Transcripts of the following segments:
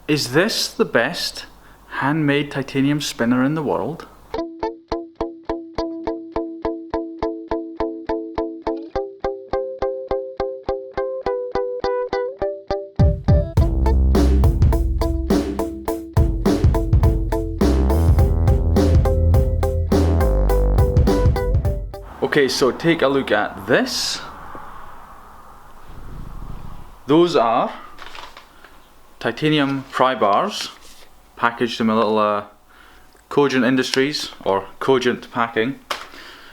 Is this the best handmade titanium spinner in the world? Okay, so take a look at this. Those are titanium pry bars packaged in a little Cogent Industries or Cogent packing,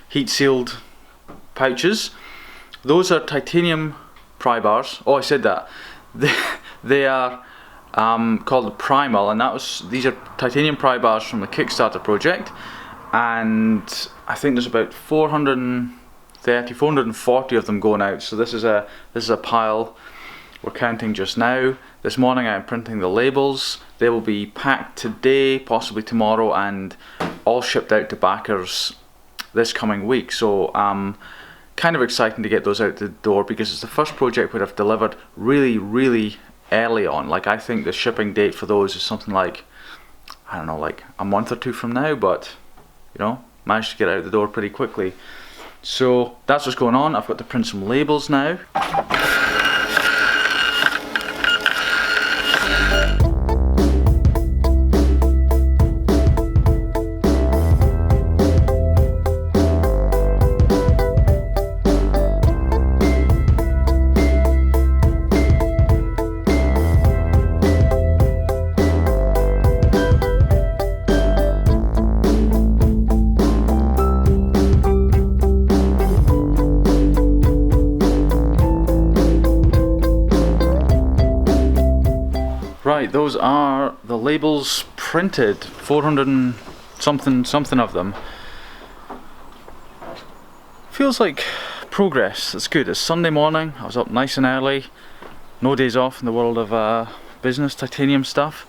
heat sealed pouches. Those are titanium pry bars. Oh, I said that. They are called Primal, and these are titanium pry bars from the Kickstarter project, and I think there's about 440 of them going out. So this is a pile we're counting just now. This morning I am printing the labels. They will be packed today, possibly tomorrow, and all shipped out to backers this coming week. So kind of exciting to get those out the door, because it's the first project where I've delivered really early on. Like, I think the shipping date for those is something like, I don't know, like a month or two from now, but you know, managed to get out the door pretty quickly. So that's what's going on. I've got to print some labels now. Right, those are the labels printed, 400 and something of them. Feels like progress. It's good. It's Sunday morning. I was up nice and early. No days off in the world of business titanium stuff.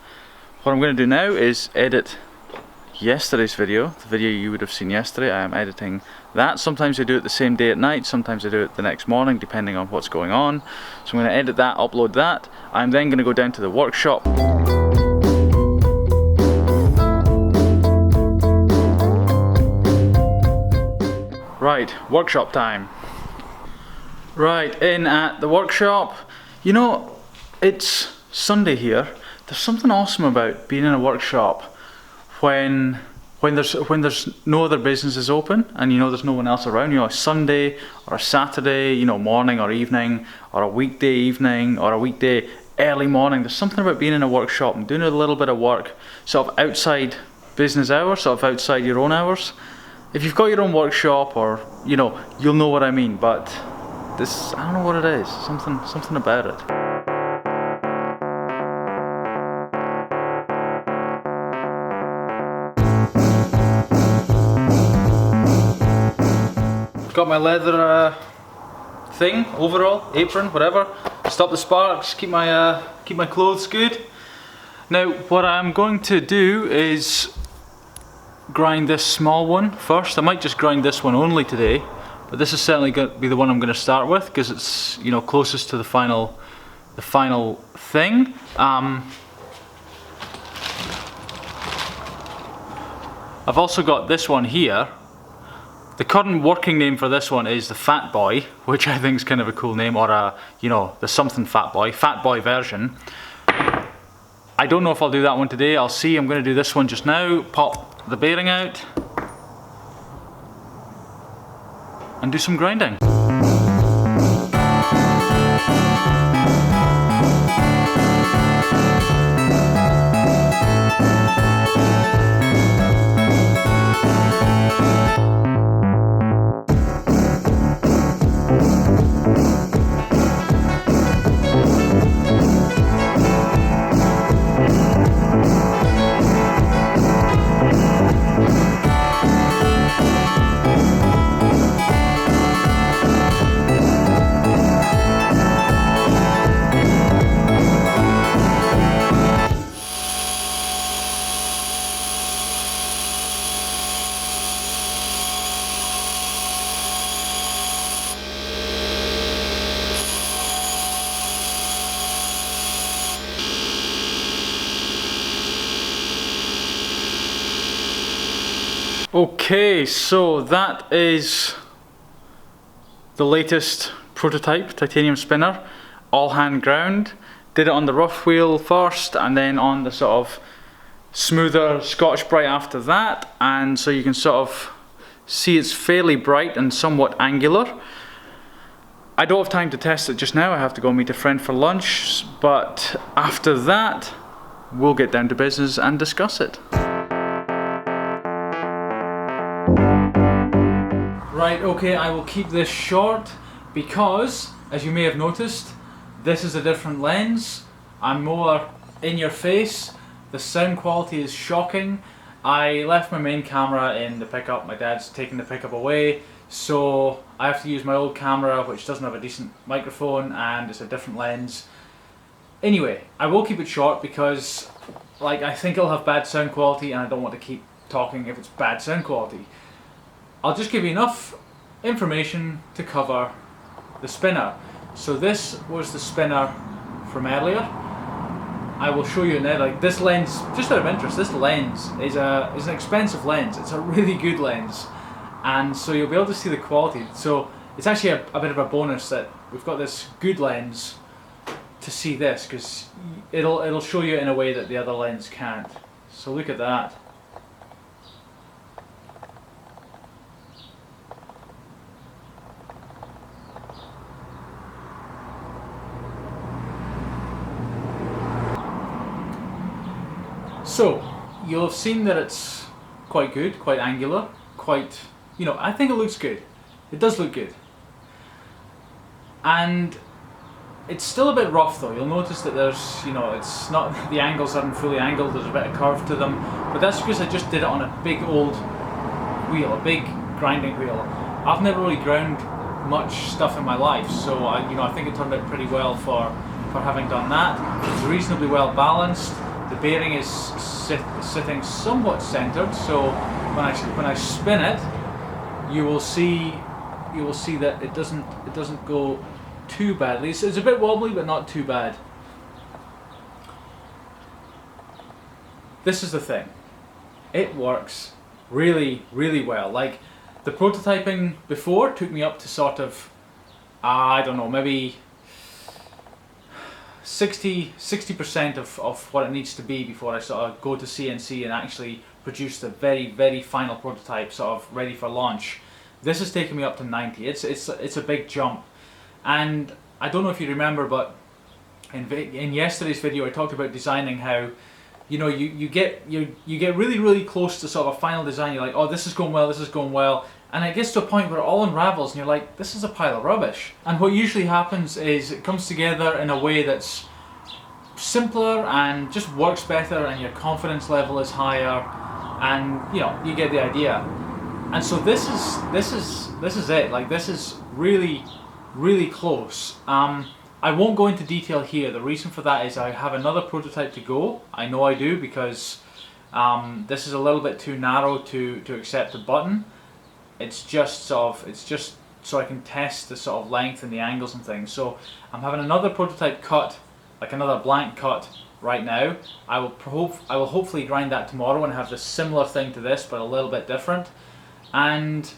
What I'm going to do now is edit yesterday's video, the video you would have seen yesterday. I am editing that. Sometimes I do it the same day at night, sometimes I do it the next morning, depending on what's going on. So I'm going to edit that, upload that. I'm then going to go down to the workshop. Right, workshop time. Right, in at the workshop. You know, it's Sunday here. There's something awesome about being in a workshop when there's no other businesses open, and you know there's no one else around. You know, a Sunday or a Saturday, you know, morning or evening, or a weekday evening or a weekday early morning. There's something about being in a workshop and doing a little bit of work sort of outside business hours, sort of outside your own hours. If you've got your own workshop, or you know, you'll know what I mean. But this, I don't know what it is. Something about it. Got my leather thing, overall, apron, whatever. Stop the sparks, keep my clothes good. Now, what I'm going to do is grind this small one first. I might just grind this one only today, but this is certainly going to be the one I'm going to start with, because it's, you know, closest to the final thing. I've also got this one here. The current working name for this one is the Fat Boy, which I think is kind of a cool name, or you know, the something Fat Boy version. I don't know if I'll do that one today. I'll see. I'm going to do this one just now. Pop the bearing out and do some grinding. Okay, so that is the latest prototype titanium spinner, all hand ground. Did it on the rough wheel first and then on the sort of smoother Scotch Brite after that, and so you can sort of see it's fairly bright and somewhat angular. I don't have time to test it just now, I have to go meet a friend for lunch, but after that we'll get down to business and discuss it. Right, okay, I will keep this short because, as you may have noticed, this is a different lens. I'm more in your face. The sound quality is shocking. I left my main camera in the pickup. My dad's taken the pickup away, so I have to use my old camera, which doesn't have a decent microphone and it's a different lens. Anyway, I will keep it short because I think it'll have bad sound quality and I don't want to keep talking if it's bad sound quality. I'll just give you enough information to cover the spinner. So this was the spinner from earlier. I will show you now, this lens, just out of interest, this lens is an expensive lens. It's a really good lens, and so you'll be able to see the quality. So it's actually a bit of a bonus that we've got this good lens to see this, because it'll show you in a way that the other lens can't. So look at that. So, you'll have seen that it's quite good, quite angular, quite, I think it looks good. It does look good. And it's still a bit rough though. You'll notice that there's, it's not, the angles aren't fully angled, there's a bit of curve to them. But that's because I just did it on a big old wheel, a big grinding wheel. I've never really ground much stuff in my life, so I think it turned out pretty well for having done that. It's reasonably well balanced. The bearing is sitting somewhat centered, so when I spin it, you will see that it doesn't go too badly. It's a bit wobbly, but not too bad. This is the thing. It works really, really well. The prototyping before took me up to sort of, I don't know, maybe 60% of what it needs to be before I sort of go to CNC and actually produce the very, very final prototype sort of ready for launch. This has taken me up to 90. It's a big jump. And I don't know if you remember, but in yesterday's video I talked about designing how you get really, really close to sort of a final design. You're like, oh, this is going well, and it gets to a point where it all unravels and you're like, this is a pile of rubbish. And what usually happens is it comes together in a way that's simpler and just works better, and your confidence level is higher, and you get the idea. And so this is it. This is really, really close. I won't go into detail here. The reason for that is I have another prototype to go. I know I do, because this is a little bit too narrow to accept the button. It's just so I can test the sort of length and the angles and things. So I'm having another prototype cut, another blank cut right now. I will hopefully grind that tomorrow and have this similar thing to this, but a little bit different. And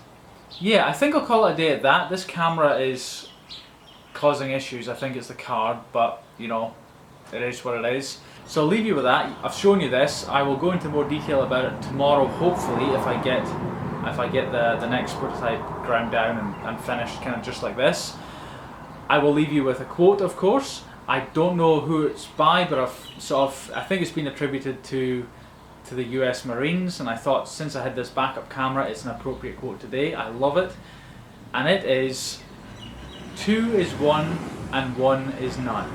yeah, I think I'll call it a day at that. This camera is causing issues. I think it's the card, but it is what it is. So I'll leave you with that. I've shown you this. I will go into more detail about it tomorrow, hopefully, if I get the next prototype ground down and finished kind of just like this. I will leave you with a quote, of course. I don't know who it's by, but I think it's been attributed to the US Marines, and I thought, since I had this backup camera, it's an appropriate quote today. I love it, and it is, 2 is 1 and 1 is none.